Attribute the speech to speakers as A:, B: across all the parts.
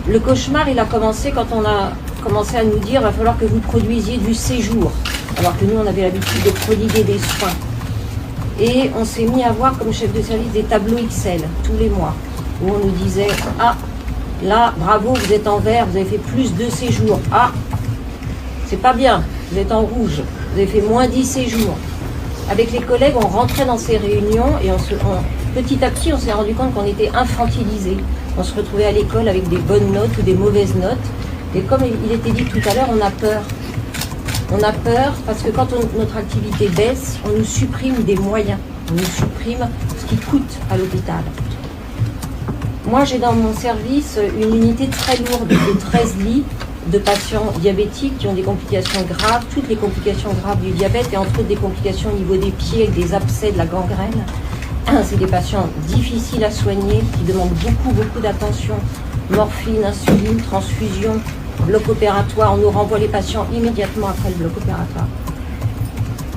A: Le cauchemar, il a commencé quand on a commencé à nous dire qu'il va falloir que vous produisiez du séjour, alors que nous, on avait l'habitude de prodiguer des soins. Et on s'est mis à voir comme chef de service des tableaux Excel tous les mois, où on nous disait « Ah, là, bravo, vous êtes en vert, vous avez fait plus de séjours. Ah, c'est pas bien, vous êtes en rouge, vous avez fait moins 10 séjours. » Avec les collègues, on rentrait dans ces réunions et petit à petit, on s'est rendu compte qu'on était infantilisés. On se retrouvait à l'école avec des bonnes notes ou des mauvaises notes. Et comme il était dit tout à l'heure, on a peur. On a peur parce que quand notre activité baisse, on nous supprime des moyens. On nous supprime ce qui coûte à l'hôpital. Moi, j'ai dans mon service une unité très lourde de 13 lits de patients diabétiques qui ont des complications graves, toutes les complications graves du diabète et entre autres des complications au niveau des pieds avec des abcès, de la gangrène. C'est des patients difficiles à soigner qui demandent beaucoup d'attention. Morphine, insuline, transfusion, bloc opératoire. On nous renvoie les patients immédiatement après le bloc opératoire.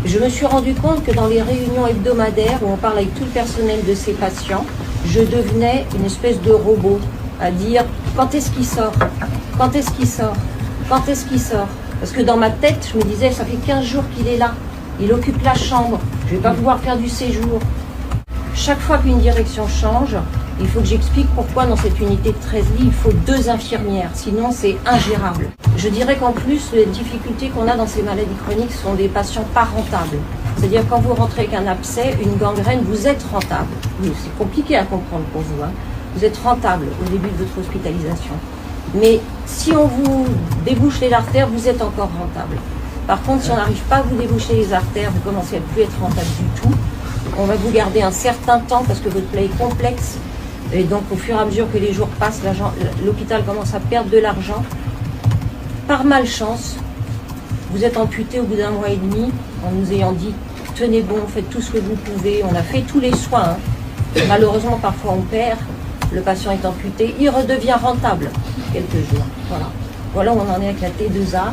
A: Je me suis rendu compte que dans les réunions hebdomadaires où on parle avec tout le personnel de ces patients, je devenais une espèce de robot à dire quand est-ce qu'il sort ? Quand est-ce qu'il sort ? Quand est-ce qu'il sort ? Parce que dans ma tête, je me disais, ça fait 15 jours qu'il est là. Il occupe la chambre. Je ne vais pas pouvoir faire du séjour. Chaque fois qu'une direction change, il faut que j'explique pourquoi dans cette unité de 13 lits, il faut 2 infirmières. Sinon, c'est ingérable. Je dirais qu'en plus, les difficultés qu'on a dans ces maladies chroniques sont des patients pas rentables. C'est-à-dire quand vous rentrez avec un abcès, une gangrène, vous êtes rentable. Oui, c'est compliqué à comprendre pour vous. Vous êtes rentable au début de votre hospitalisation. Mais si on vous débouche les artères, vous êtes encore rentable. Par contre, si on n'arrive pas à vous déboucher les artères, vous commencez à ne plus être rentable du tout. On va vous garder un certain temps parce que votre plaie est complexe. Et donc, au fur et à mesure que les jours passent, l'hôpital commence à perdre de l'argent. Par malchance, vous êtes amputé au bout d'1 mois et demi en nous ayant dit « Tenez bon, faites tout ce que vous pouvez ». On a fait tous les soins. Malheureusement, parfois on perd. Le patient est amputé. Il redevient rentable quelques jours. Voilà où on en est avec la T2A.